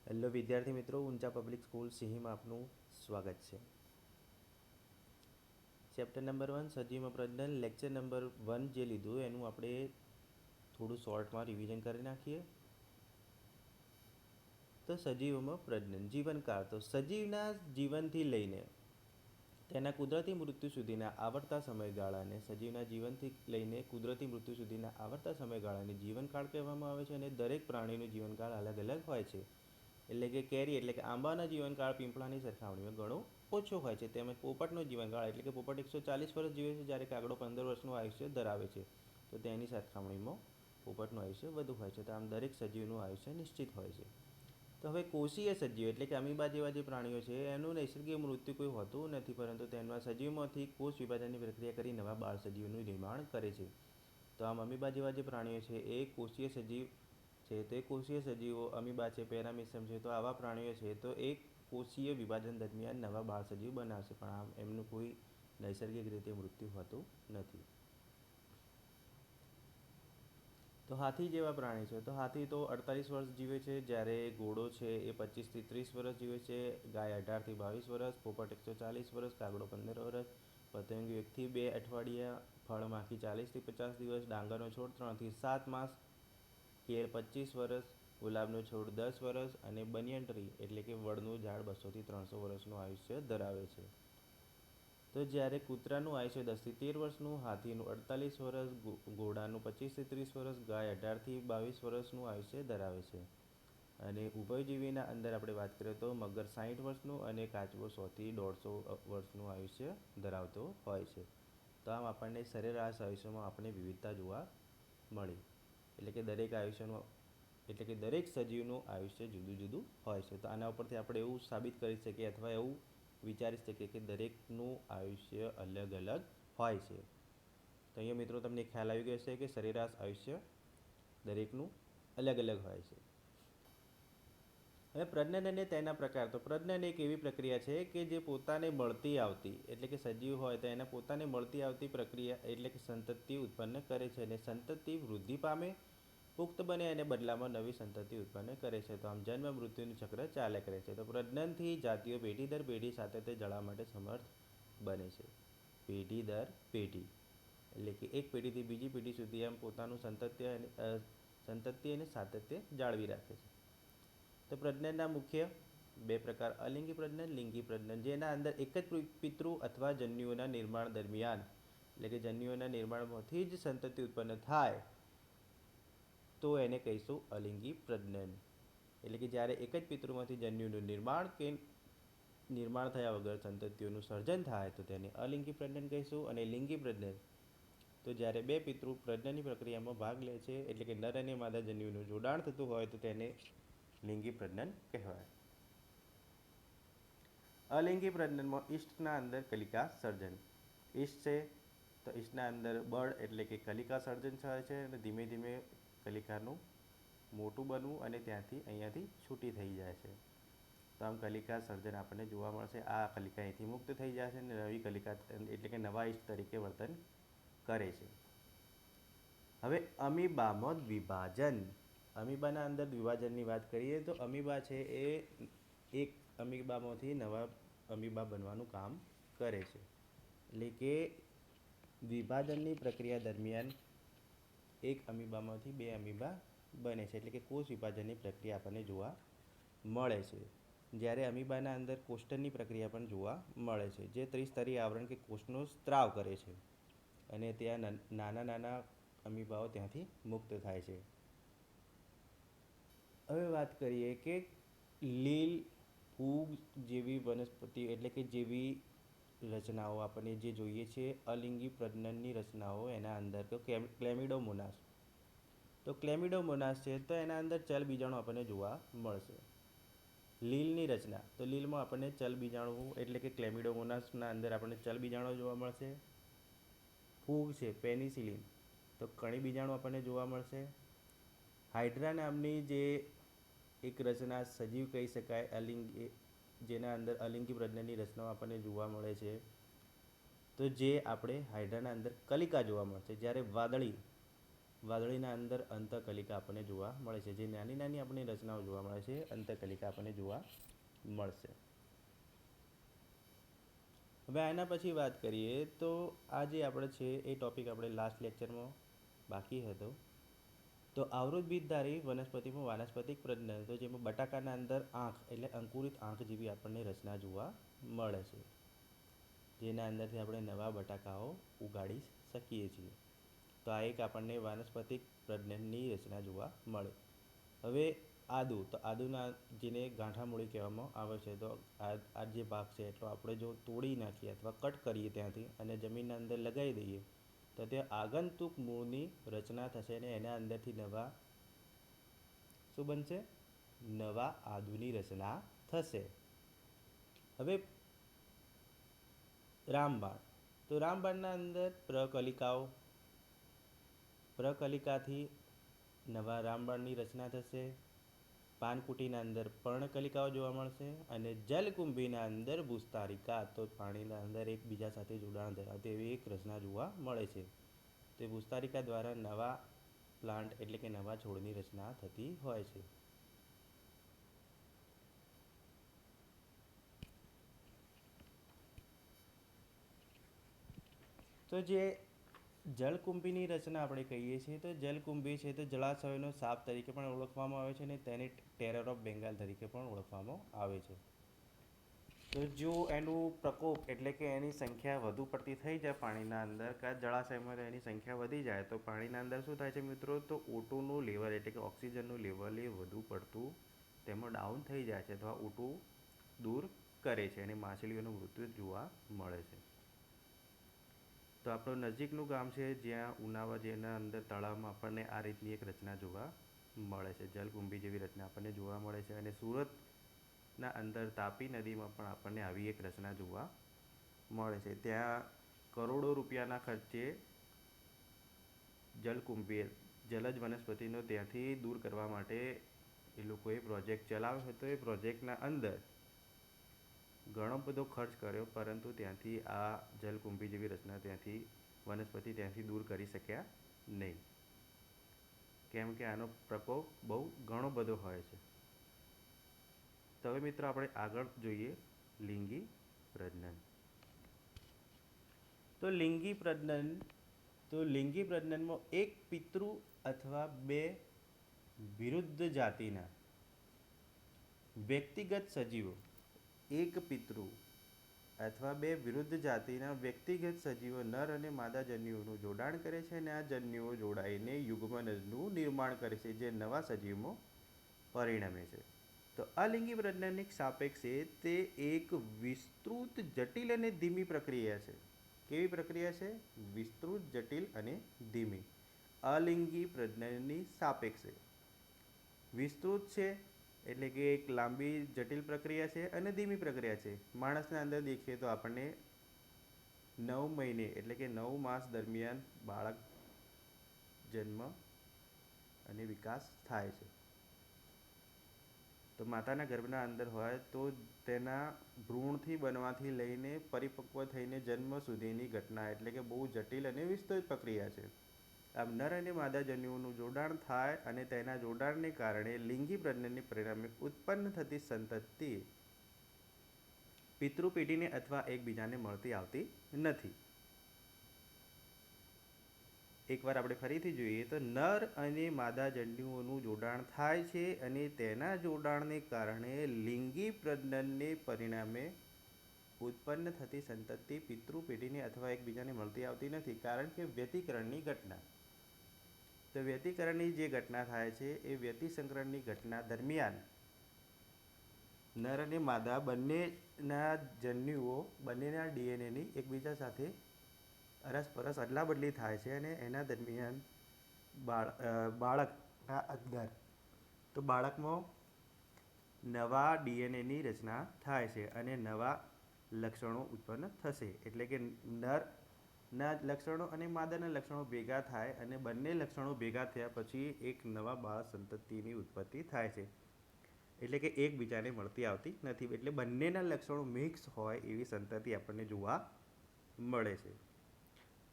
Hello વિદ્યાર્થી મિત્રો, ઊંચા પબ્લિક સ્કૂલ સિંહીમાં આપનું સ્વાગત છે. ચેપ્ટર નંબર 1 સજીવમાં પ્રજનન, લેક્ચર નંબર 1 જે લીધું એનું આપણે થોડું શોર્ટમાં રિવિઝન કરી નાખીએ. તો સજીવોમાં પ્રજનન જીવનકાળ. તો સજીવના જીવનથી લઈને તેના કુદરતી મૃત્યુ સુધીના આવર્તા સમયગાળાને સજીવના જીવનથી લઈને કુદરતી મૃત્યુ સુધીના આવર્તા સમયગાળાને જીવનકાળ કહેવામાં આવે છે. અને દરેક પ્રાણીનું જીવનકાળ અલગ અલગ હોય છે. એટલે કે કેરી એટલે કે આંબાનો જીવનકાળ પીંપળાની સરખામણીમાં ઘણો ઓછો હોય છે. તેમજ પોપટનો જીવનકાળ એટલે કે પોપટ 140 વર્ષ જીવે છે, જ્યારે કાગડો 15 વર્ષનું આયુષ્ય ધરાવે છે. તો તેની સરખામણીમાં પોપટનું આયુષ્ય વધુ હોય છે. તો આમ દરેક સજીવનું આયુષ્ય નિશ્ચિત હોય છે. તો હવે કોષીય સજીવ એટલે કે અમીબા જેવા જે પ્રાણીઓ છે એનું નૈસર્ગિક મૃત્યુ કોઈ હોતું નથી, પરંતુ તેના સજીવમાંથી કોષ વિભાજનની પ્રક્રિયા કરી નવા બાળ સજીવનું નિર્માણ કરે છે. તો આમ અમીબા જેવા જે પ્રાણીઓ છે એ કોષીય સજીવ છે. તે કોષીય સજીવો અમીબા છે, પેરામિસમ છે. તો આવા પ્રાણીઓ છે તો એક કોષીય વિભાજન દરમિયાન નવા બાળ સજીવ બનાવશે, પણ આમ એમનું કોઈ નૈસર્ગિક રીતે મૃત્યુ હોતું નથી. તો હાથી જેવા પ્રાણી છે. તો હાથી તો 48 વર્ષ જીવે છે, જ્યારે ઘોડો છે એ 25થી 30 વર્ષ જીવે છે, ગાય 18થી 22 વર્ષ, પોપટ 140 વર્ષ, કાગડો 15 વર્ષ, પતંગિયું 1થી 2 અઠવાડિયા, ફળમાખી 40થી 50 દિવસ, ડાંગરનો છોડ 3થી 7 માસ, કેળ 25 વર્ષ, ગુલાબનો છોડ 10 વર્ષ અને બનિયન ટ્રી એટલે કે વડનું ઝાડ 200થી 300 વર્ષનું આયુષ્ય ધરાવે છે. તો જ્યારે કૂતરાનું આયુષ્ય 10થી 13 વર્ષનું, હાથીનું 48 વર્ષ, ઘોડાનું 25થી 30 વર્ષ, ગાય 18થી 22 વર્ષનું આયુષ્ય ધરાવે છે. અને ઉભયજીવીના અંદર આપણે વાત કરીએ તો મગર 60 વર્ષનું અને કાચબો 100થી 150 વર્ષનું આયુષ્ય ધરાવતો હોય છે. તો આમ આપણને સરેરાશ આયુષ્યમાં આપણે વિવિધતા જોવા મળી. એટલે કે દરેક સજીવનું આયુષ્ય જુદું જુદું હોય છે. તો આના ઉપરથી આપણે એવું સાબિત કરી શકીએ અથવા એવું વિચારી શકીએ કે દરેકનું આયુષ્ય અલગ અલગ હોય છે. તો અહીંયા મિત્રો તમને ખ્યાલ આવી ગયો છે કે સરેરાશ આયુષ્ય દરેકનું અલગ અલગ હોય છે. હવે પ્રજનન અને તેના પ્રકાર. તો પ્રજનન એક એવી પ્રક્રિયા છે કે જે પોતાને મળતી આવતી એટલે કે સજીવ હોય તો એને પોતાને મળતી આવતી પ્રક્રિયા એટલે કે સંતતિ ઉત્પન્ન કરે છે. અને સંતતિ વૃદ્ધિ પામે, પુખ્ત બને અને બદલામાં નવી સંતતિ ઉત્પન્ન કરે છે. તો આમ જન્મ મૃત્યુનું ચક્ર ચાલ્યા કરે છે. તો પ્રજનનથી જાતિઓ પેઢી દર પેઢી સાતત્ય જળવા માટે સમર્થ બને છે. પેઢી દર પેઢી એટલે કે એક પેઢીથી બીજી પેઢી સુધી એમ પોતાનું સંતતિ અને સાતત્ય જાળવી રાખે છે. તો પ્રજનનના મુખ્ય બે પ્રકાર: અલિંગી પ્રજનન, લિંગી પ્રજનન. જેના અંદર એક જ પિતૃ અથવા જન્યુઓના નિર્માણ દરમિયાન એટલે કે જન્યુઓના નિર્માણમાંથી જ સંતતિ ઉત્પન્ન થાય તો એને કહીશું અલિંગી પ્રજનન. એટલે કે જ્યારે એક જ પિતૃમાંથી જન્યુનું નિર્માણ થયા વગર સંતતિઓનું સર્જન થાય તો તેને અલિંગી પ્રજનન કહીશું. અને લિંગી પ્રજનન તો જ્યારે બે પિતૃ પ્રજનનની પ્રક્રિયામાં ભાગ લે છે એટલે કે નર અને માદા જન્યુનું જોડાણ થતું હોય તો તેને લિંગી પ્રજનન કહેવાય. અલિંગી પ્રજનનમાં ઈસ્ટના અંદર કલિકા સર્જન. ઈસ્ટ છે તો ઈસ્ટના અંદર બળ એટલે કે કલિકા સર્જન થાય છે અને ધીમે ધીમે કલિકાનું મોટું બનવું અને અહીંયાથી છૂટી થઈ જાય છે. તો આમ કલિકા સર્જન આપણને જોવા મળશે. આ કલિકા અહીંથી મુક્ત થઈ જાય છે અને નવી કલિકા એટલે કે નવા ઈસ્ટ તરીકે વર્તન કરે છે. હવે અમીબામાં દ્વિભાજન. અમીબાના અંદર દ્વિભાજનની વાત કરીએ તો અમીબા છે એ એક અમીબામાંથી નવા અમીબા બનવાનું કામ કરે છે. એટલે કે દ્વિભાજનની પ્રક્રિયા દરમિયાન એક અમીબામાંથી બે અમીબા બને છે. એટલે કે કોષ વિભાજનની પ્રક્રિયા આપણને જોવા મળે છે. જ્યારે અમીબાના અંદર કોષ્ટનની પ્રક્રિયા પણ જોવા મળે છે, જે ત્રિસ્તરીય આવરણ કે કોષનો સ્ત્રાવ કરે છે અને ત્યાં નાના નાના અમીબાઓ ત્યાંથી મુક્ત થાય છે. હવે વાત કરીએ કે લીલ, ફૂગ જેવી વનસ્પતિ એટલે કે જેવી રચનાઓ આપણને જે જોઈએ છે અલિંગી પ્રજનનની રચનાઓ એના અંદર તો ક્લેમિડોમોનાસ. તો ક્લેમિડોમોનાસ છે તો એના અંદર ચલ બીજાણુ આપણને જોવા મળશે. લીલની રચના તો લીલમાં આપણને ચલ બીજાણુ એટલે કે ક્લેમિડોમોનાસના અંદર આપણને ચલ બીજાણુ જોવા મળશે. ફૂગ છે પેનિસિલિન તો કણી બીજાણુ આપણને જોવા મળશે. હાઇડ્રા નામની જે એક રચના સજીવ કહી શકાય જેના અંદર અલિંગી પ્રજનનની રચનાઓ આપણને જોવા મળે છે. તો જે આપણે હાઇડ્રાના અંદર કલિકા જોવા મળશે. જ્યારે વાદળી વાદળીના અંદર અંતકલિકા આપણને જોવા મળે છે. જે નાની નાની આપણને રચનાઓ જોવા મળે છે, અંતકલિકા આપણને જોવા મળશે. હવે આના પછી વાત કરીએ તો આ જે આપણે છે એ ટૉપિક આપણે લાસ્ટ લેક્ચરમાં બાકી હતો. તો આવૃતબીજધારી વનસ્પતિમાં વાનસ્પતિક પ્રજનન, તો જેમાં બટાકાના અંદર આંખ એટલે અંકુરિત આંખ જેવી આપણને રચના જોવા મળે છે, જેના અંદરથી આપણે નવા બટાકાઓ ઉગાડી શકીએ છીએ. તો આ એક આપણને વાનસ્પતિક પ્રજનનની રચના જોવા મળે. હવે આદુ, તો આદુના જેને ગાંઠામૂળી કહેવામાં આવે છે, તો આ જે ભાગ છે એટલો આપણે જો તોડી નાખીએ અથવા કટ કરીએ ત્યાંથી અને જમીનના અંદર લગાવી દઈએ તો તે આગંતુક મૂળની રચના થશે અને એના અંદરથી નવા શું બનશે? નવા આદુની રચના થશે. હવે રામબાણ, તો રામબાણના અંદર પ્રકલિકાથી નવા રામબાણની રચના થશે. પાનકુટીના અંદર પર્ણકલિકાઓ જોવા મળશે અને જલકુંભીના અંદર ભૂસ્તારિકા, તો પાણીના અંદર એકબીજા સાથે જોડાણ ધરાવતી એવી એક રચના જોવા મળે છે. તે ભૂસ્તારિકા દ્વારા નવા પ્લાન્ટ એટલે કે નવા છોડની રચના થતી હોય છે. તો જે જલકુંભીની રચના આપણે કહીએ છીએ, તો જલકુંભી છે તો જળાશયોનો સાપ તરીકે પણ ઓળખવામાં આવે છે અને તેને ટેરર ઓફ બેંગાલ તરીકે પણ ઓળખવામાં આવે છે. તો જો એનું પ્રકોપ એટલે કે એની સંખ્યા વધુ પડતી થઈ જાય પાણીના અંદર, કે જળાશયમાં એની સંખ્યા વધી જાય તો પાણીના અંદર શું થાય છે મિત્રો? તો O2નું લેવલ એટલે કે ઓક્સિજનનું લેવલ એ વધુ પડતું તેમાં ડાઉન થઈ જાય છે, અથવા O2 દૂર કરે છે અને માછલીઓનું મૃત્યુ જોવા મળે છે. તો આપણું નજીકનું ગામ છે જ્યાં ઉનાવા, જેના અંદર તળાવમાં આપણને આ રીતની એક રચના જોવા મળે છે. જલકુંભી જેવી રચના આપણને જોવા મળે છે. અને સુરતના અંદર તાપી નદીમાં પણ આપણને આવી એક રચના જોવા મળે છે. ત્યાં કરોડો રૂપિયાના ખર્ચે જલકુંભી જલજ વનસ્પતિનો ત્યાંથી દૂર કરવા માટે એ લોકોએ પ્રોજેક્ટ ચલાવ્યો હતો. એ પ્રોજેક્ટના અંદર ઘણો બધો ખર્ચ કર્યો, પરંતુ ત્યાંથી આ જલકુંભી જેવી રચના ત્યાંથી વનસ્પતિ ત્યાંથી દૂર કરી શક્યા નહીં, કેમ કે આનો પ્રકોપ બહુ ઘણો બધો હોય છે. તો હવે મિત્રો આપણે આગળ જોઈએ લિંગી પ્રજનન. તો લિંગી પ્રજનનમાં એક પિતૃ અથવા બે વિરુદ્ધ જાતિના વ્યક્તિગત સજીવો, એક પિતૃ અથવા બે વિરુદ્ધ જાતિના વ્યક્તિગત સજીવો નર અને માદા જન્યુઓનું જોડાણ કરે છે અને આ જન્યુઓ જોડાઈને યુગ્મનજનું નિર્માણ કરે છે, જે નવા સજીવમાં પરિણમે છે. તો અલિંગી પ્રજનનની સાપેક્ષે તે એક વિસ્તૃત, જટિલ અને ધીમી પ્રક્રિયા છે. કેવી પ્રક્રિયા છે? વિસ્તૃત, જટિલ અને ધીમી. અલિંગી પ્રજનનની સાપેક્ષે વિસ્તૃત છે એટલે કે એક લાંબી જટિલ પ્રક્રિયા છે અને ધીમી પ્રક્રિયા છે. માણસના અંદર દેખીએ તો આપણને 9 મહિને એટલે કે 9 માસ દરમિયાન બાળક જન્મ અને વિકાસ થાય છે. તો માતાના ગર્ભના અંદર હોય તો તેના ભ્રૂણથી બનવાથી લઈને પરિપક્વ થઈને જન્મ સુધીની ઘટના એટલે કે બહુ જટિલ અને વિસ્તૃત પ્રક્રિયા છે. આમ નર અને માદા જન્યુઓનું જોડાણ થાય અને તેના જોડાણને કારણે લિંગી પ્રજનનને પરિણામે ઉત્પન્ન થતી સંતતિ પિતૃ પેઢીને અથવા એકબીજાને મળતી આવતી નથી. એકવાર આપણે ફરીથી જોઈએ તો નર અને માદા જન્યુઓનું જોડાણ થાય છે અને તેના જોડાણને કારણે લિંગી પ્રજનનને પરિણામે ઉત્પન્ન થતી સંતતિ પિતૃ પેઢીને અથવા એકબીજાને મળતી આવતી નથી, કારણ કે વ્યતિકરણની ઘટના. તો વ્યતિકરણની જે ઘટના થાય છે એ વ્યતિસંકરણની ઘટના દરમિયાન નર અને માદા બંનેના જન્યુઓ, બંનેના ડીએનએની એકબીજા સાથે અરસપરસ અદલા બદલી થાય છે અને એના દરમિયાન બાળકના અંદર તો બાળકમાં નવા ડીએનએની રચના થાય છે અને નવા લક્ષણો ઉત્પન્ન થશે. એટલે કે નરના લક્ષણો અને માદાના લક્ષણો ભેગા થાય અને બંને લક્ષણો ભેગા થયા પછી એક નવા બાળ સંતતિની ઉત્પત્તિ થાય છે. એટલે કે એકબીજાને મળતી આવતી નથી. એટલે બંનેના લક્ષણો મિક્સ હોય એવી સંતતિ આપણને જોવા મળે છે.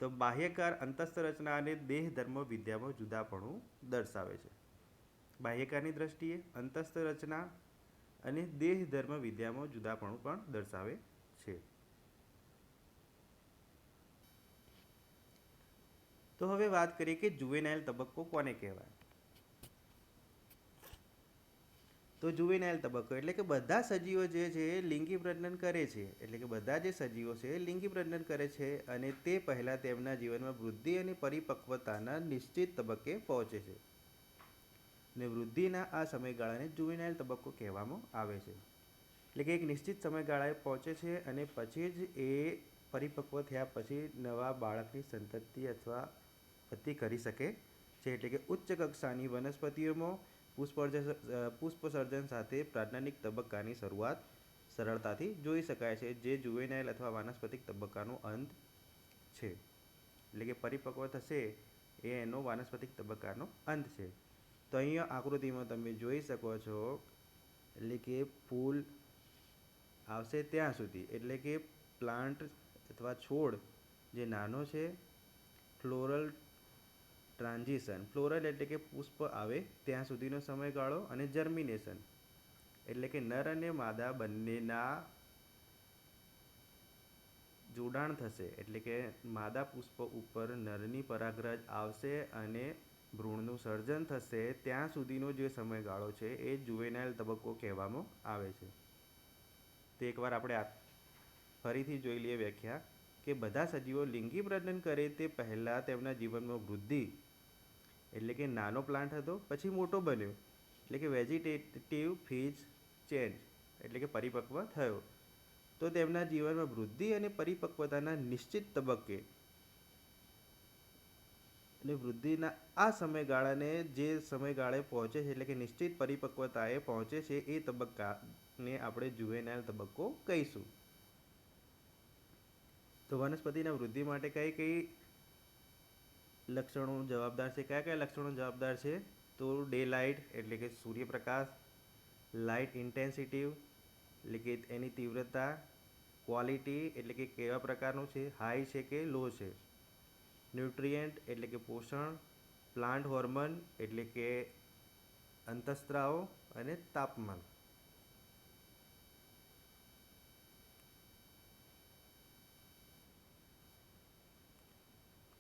તો બાહ્યકાર અંતસ્થ રચના અને દેહ ધર્મ વિદ્યામાં જુદાપણું દર્શાવે છે. બાહ્યકારની દ્રષ્ટિએ અંતસ્થ રચના અને દેહ ધર્મ વિદ્યામાં જુદાપણું પણ દર્શાવે છે. તો હવે વાત કરીએ કે જુવેનાઇલ તબક્કો કોને કહેવાય. તો જુવેનાઇલ તબક્કો એટલે કે બધા સજીવો જે છે એ લિંગી પ્રજનન કરે છે, એટલે કે બધા જે સજીવો છે એ લિંગી પ્રજનન કરે છે અને તે પહેલાં તેમના જીવનમાં વૃદ્ધિ અને પરિપક્વતાના નિશ્ચિત તબક્કે પહોંચે છે. ને વૃદ્ધિના આ સમયગાળાને જુવેનાઇલ તબક્કો કહેવામાં આવે છે. એટલે કે એક નિશ્ચિત સમયગાળાએ પહોંચે છે અને પછી જ એ પરિપક્વ થયા પછી નવા બાળકની સંતતિ અથવા ઉત્પત્તિ કરી શકે છે. એટલે કે ઉચ્ચ કક્ષાની વનસ્પતિઓમાં પુષ્પસર્જન સાથે પ્રાજ્ઞાનિક તબક્કાની શરૂઆત સરળતાથી જોઈ શકાય છે, જે જુવેનાઇલ અથવા વાનસ્પતિક તબક્કાનો અંત છે. એટલે કે પરિપક્વ થશે એ એનો વાનસ્પતિક તબક્કાનો અંત છે. તો અહીંયા આકૃતિમાં તમે જોઈ શકો છો, એટલે કે ફૂલ આવશે ત્યાં સુધી, એટલે કે પ્લાન્ટ અથવા છોડ જે નાનો છે, ફ્લોરલ ટ્રાન્ઝિશન, ફ્લોરલ એટલે કે પુષ્પ આવે ત્યાં સુધીનો સમયગાળો, અને જર્મિનેશન એટલે કે નર અને માદા બંનેના જોડાણ થશે, એટલે કે માદા પુષ્પ ઉપર નરની પરાગરજ આવશે અને ભ્રૂણનું સર્જન થશે ત્યાં સુધીનો જે સમયગાળો છે એ જુવેનાઇલ તબક્કો કહેવામાં આવે છે. તો એકવાર આપણે ફરીથી જોઈ લઈએ વ્યાખ્યા કે બધા સજીવો લિંગી પ્રજનન કરે તે પહેલાં તેમના જીવનમાં વૃદ્ધિ, એટલે કે નાનો પ્લાન્ટ હતો પછી મોટો બન્યો, એટલે કે વેજીટેટિવ ફેઝ ચેન્જ એટલે કે પરિપક્વ થયો. તો તેમના જીવનમાં વૃદ્ધિ અને પરિપક્વતાના નિશ્ચિત તબક્કે, એટલે વૃદ્ધિના આ સમયગાળાને જે સમયગાળે પહોંચે છે, એટલે કે નિશ્ચિત પરિપક્વતાએ પહોંચે છે, એ તબક્કાને આપણે જુવેનાઇલ તબક્કો કહીશું. તો વનસ્પતિના વૃદ્ધિ માટે કઈ કઈ લક્ષણો જવાબદાર છે, કયા કયા લક્ષણો જવાબદાર છે? તો ડે લાઇટ એટલે કે સૂર્યપ્રકાશ, લાઇટ ઇન્ટેન્સિટી એટલે કે એની તીવ્રતા, ક્વોલિટી એટલે કે કેવા પ્રકારનું છે, હાઈ છે કે લો છે, ન્યુટ્રિયન્ટ એટલે કે પોષણ, પ્લાન્ટ હોર્મોન એટલે કે અંતઃસ્ત્રાવો, અને તાપમાન.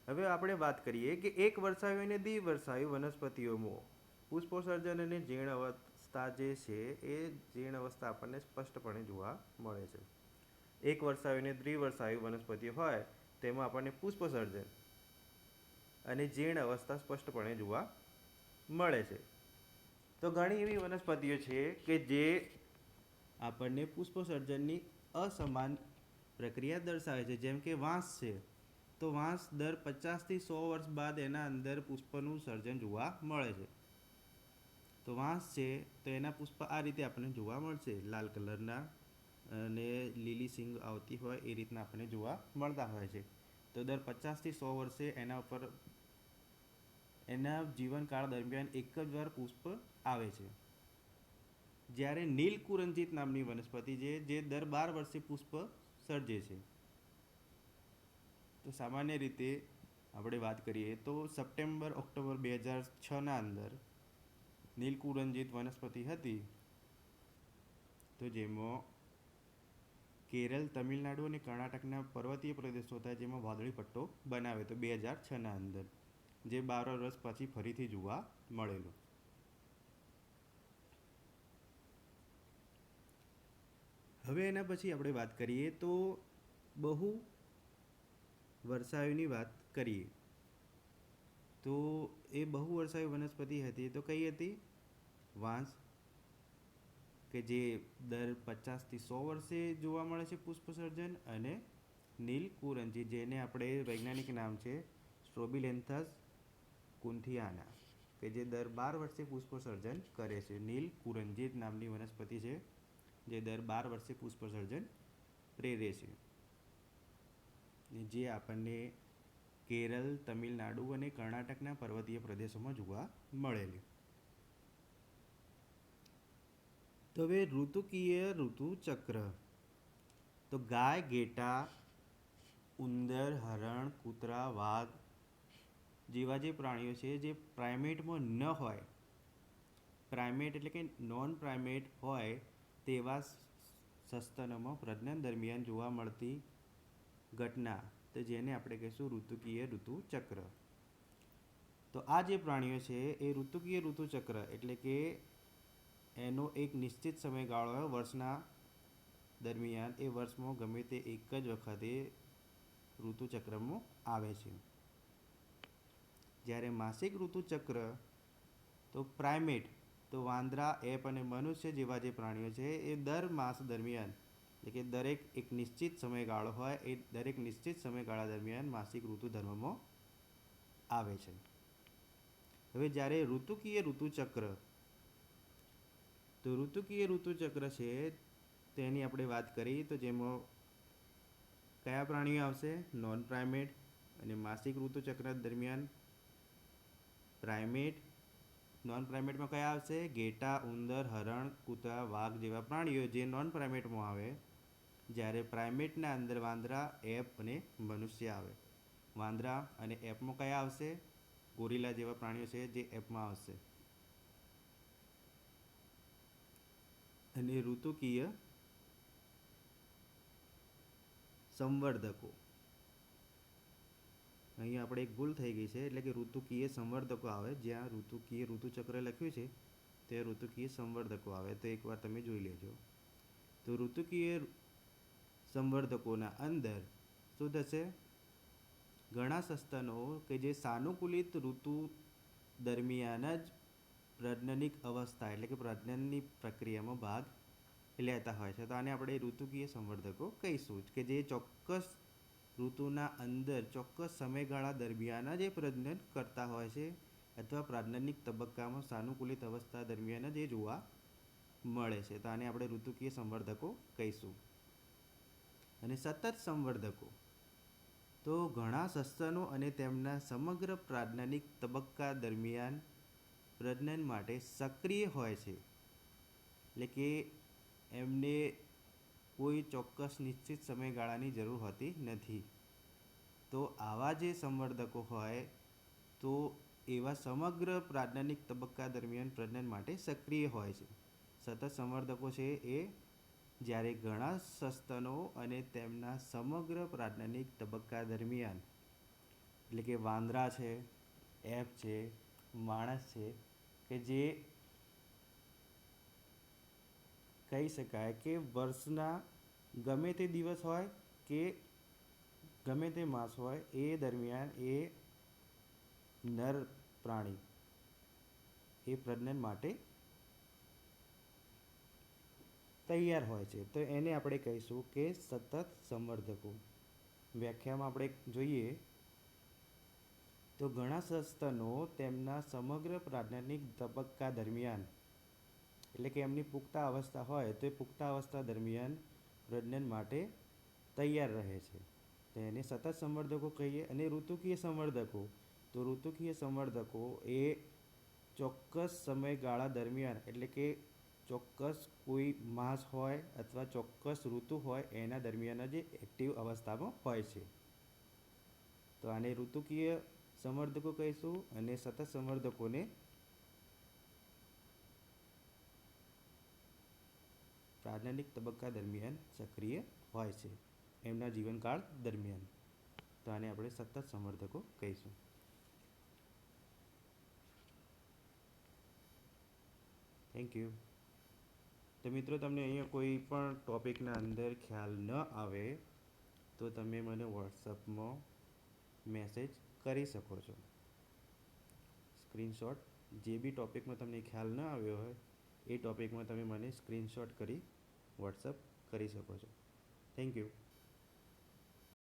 હવે આપણે વાત કરીએ કે એક વર્ષાયુ અને દ્વિવર્ષાયુ વનસ્પતિઓમાં પુષ્પોત્સર્જન અને જીર્ણ અવસ્થા જે છે એ જીર્ણ અવસ્થા આપણને સ્પષ્ટપણે જોવા મળે છે. એક વર્ષાયુ અને દ્વિવર્ષાયુ વનસ્પતિઓ હોય તેમાં આપણને પુષ્પસર્જન અને જીર્ણ અવસ્થા સ્પષ્ટપણે જોવા મળે છે. તો ઘણી એવી વનસ્પતિઓ છે કે જે આપણને પુષ્પસર્જનની અસમાન પ્રક્રિયા દર્શાવે છે, જેમ કે વાંસ છે. તો વાંસ દર 50થી 100 વર્ષ બાદ એના અંદર પુષ્પનું સર્જન જોવા મળે છે. તો વાંસ છે તો એના પુષ્પ આ રીતે આપણને જોવા મળશે, લાલ કલરના અને લીલી સિંગ આવતી હોય એ રીતના આપણને જોવા મળતા હોય છે. તો દર 50થી 100 વર્ષે એના ઉપર એના જીવનકાળ દરમિયાન એક જ વાર પુષ્પ આવે છે. જ્યારે નીલકુરંજિત નામની વનસ્પતિ છે જે દર 12 વર્ષે પુષ્પ સર્જે છે. તો સામાન્ય રીતે આપણે વાત કરીએ તો સપ્ટેમ્બર-ઓક્ટોબર 2006ના અંદર નીલકુરંજિત વનસ્પતિ હતી, તો જેમાં કેરળ, તમિલનાડુ અને કર્ણાટકના પર્વતીય પ્રદેશો હતા જેમાં વાદળી પટ્ટો બનાવે તો 2006ના અંદર, જે 12 વર્ષ પછી ફરીથી જોવા મળેલો. હવે એના પછી આપણે વાત કરીએ તો બહુ વર્ષાયુની વાત કરીએ. તો એ બહુ વર્ષાયુ વનસ્પતિ હતી તો કઈ હતી? વાંસ, કે જે દર 50થી 100 વર્ષે જોવા મળે છે પુષ્પસર્જન, અને નીલકુરંજિત જેને આપણે વૈજ્ઞાનિક નામ છે સ્ટ્રોબિલેન્થસ કુન્થિયાના, કે જે દર 12 વર્ષે પુષ્પસર્જન કરે છે. નીલકુરંજિત નામની વનસ્પતિ છે જે દર 12 વર્ષે પુષ્પસર્જન પ્રેરે છે, જે આપણને કેરળ, તમિલનાડુ અને કર્ણાટકના પર્વતીય પ્રદેશોમાં જોવા મળેલી. તો હવે ઋતુકીય ઋતુચક્ર. તો ગાય, ઘેટાં ઉંદર, હરણ, કૂતરા, વાઘ જેવા જે પ્રાણીઓ છે જે પ્રાઇમેટમાં ન હોય, પ્રાઇમેટ એટલે કે નોન પ્રાઇમેટ હોય તેવા સસ્તનોમાં પ્રજનન દરમિયાન જોવા મળતી ઘટના, તો જેને આપણે કહીશું ઋતુકીય ઋતુચક્ર. તો આ જે પ્રાણીઓ છે એ ઋતુકીય ઋતુચક્ર એટલે કે એનો એક નિશ્ચિત સમયગાળો હોય વર્ષના દરમિયાન, એ વર્ષમાં ગમે તે એક જ વખતે ઋતુચક્રમાં આવે છે. જ્યારે માસિક ઋતુચક્ર તો પ્રાઇમેટ, તો વાંદરા, એપ અને મનુષ્ય જેવા જે પ્રાણીઓ છે એ દર માસ દરમિયાન એટલે કે દરેક એક નિશ્ચિત સમયગાળો હોય એ દરેક નિશ્ચિત સમયગાળા દરમિયાન માસિક ઋતુ ધર્મમાં આવે છે. હવે જ્યારે ઋતુકીય ઋતુચક્ર, તો ઋતુકીય ઋતુચક્ર છે તેની આપણે વાત કરી, તો જેમાં કયા પ્રાણીઓ આવશે? નોન પ્રાઇમેટ. અને માસિક ઋતુચક્ર દરમિયાન પ્રાઇમેટ. નોન પ્રાઇમેટમાં કયા આવશે? ઘેટા, ઉંદર, હરણ, કૂતરા, વાઘ જેવા પ્રાણીઓ જે નોન પ્રાઇમેટમાં આવે. જ્યારે પ્રાઇમેટના અંદર વાંદરા, એપ અને મનુષ્ય આવે. વાંદરા અને એપમાં કયા આવશે? ગોરીલા જેવા પ્રાણીઓ છે જે એપમાં આવશે. અને ઋતુકીય સંવર્ધકો, અહીં આપણે એક ભૂલ થઈ ગઈ છે, એટલે કે ઋતુકીય સંવર્ધકો આવે, જ્યાં ઋતુકીય ઋતુચક્ર લખ્યું છે તે ઋતુકીય સંવર્ધકો આવે, તો એકવાર તમે જોઈ લેજો. તો ઋતુકીય સંવર્ધકોના અંદર શું થશે? ઘણા સસ્તનો કે જે સાનુકૂલિત ઋતુ દરમિયાન જ પ્રજનનિક અવસ્થા એટલે કે પ્રજનનની પ્રક્રિયામાં ભાગ લેતા હોય છે. તો આને આપણે ઋતુકીય સંવર્ધકો કહીશું, કે જે ચોક્કસ ઋતુના અંદર ચોક્કસ સમયગાળા દરમિયાન જ એ પ્રજનન કરતા હોય છે, અથવા પ્રજનનિક તબક્કામાં સાનુકૂલિત અવસ્થા દરમિયાન જ એ જોવા મળે છે. તો આને આપણે ઋતુકીય સંવર્ધકો કહીશું. અને સતત સંવર્ધકો, તો ઘણા સસ્તનો અને તેમના સમગ્ર પ્રજનનિક તબક્કા દરમિયાન પ્રજનન માટે સક્રિય હોય છે, એટલે કે એમને કોઈ ચોક્કસ નિશ્ચિત સમયગાળાની જરૂર હોતી નથી. તો આવા જે સંવર્ધકો હોય તો એવા સમગ્ર પ્રજનનિક તબક્કા દરમિયાન પ્રજનન માટે સક્રિય હોય છે. સતત સંવર્ધકો છે એ જ્યારે ઘણા સસ્તનો અને તેમના સમગ્ર પ્રજનનિક તબક્કા દરમિયાન, એટલે કે વાંદરા છે, એપ છે, માણસ છે, કે જે કહી શકાય કે વર્ષના ગમે તે દિવસ હોય કે ગમે તે માસ હોય એ દરમિયાન એ નર પ્રાણી એ પ્રજનન માટે તૈયાર હોય છે, તો એને આપણે કહીશું કે સતત સંવર્ધકો. વ્યાખ્યામાં આપણે જોઈએ તો ઘણા સસ્તનો તેમના સમગ્ર પ્રજનનિક તબક્કા દરમિયાન, એટલે કે એમની પુખ્ત અવસ્થા હોય તો એ પુખ્ત અવસ્થા દરમિયાન પ્રજનન માટે તૈયાર રહે છે, તો એને સતત સંવર્ધકો કહીએ. અને ઋતુકીય સંવર્ધકો, તો ઋતુકીય સંવર્ધકો એ ચોક્કસ સમયગાળા દરમિયાન, એટલે કે ચોક્કસ કોઈ માસ હોય અથવા ચોક્કસ ઋતુ હોય એના દરમિયાન જ એક્ટિવ અવસ્થામાં હોય છે. તો આને ઋતુકીય સંવર્ધકો કહીશું. અને સતત સંવર્ધકોને પ્રજનનિક તબક્કા દરમિયાન સક્રિય હોય છે એમના જીવનકાળ દરમિયાન, તો આને આપણે સતત સંવર્ધકો કહીશું. Thank you. તો મિત્રો, તમને અહીંયા કોઈ પણ ટૉપિકના અંદર ખ્યાલ ન આવે તો તમે મને વોટ્સઅપમાં મેસેજ કરી શકો છો. સ્ક્રીનશોટ, જે બી ટૉપિકમાં તમને ખ્યાલ ન આવ્યો હોય એ ટૉપિકમાં તમે મને સ્ક્રીનશોટ કરી વોટ્સઅપ કરી શકો છો. Thank you.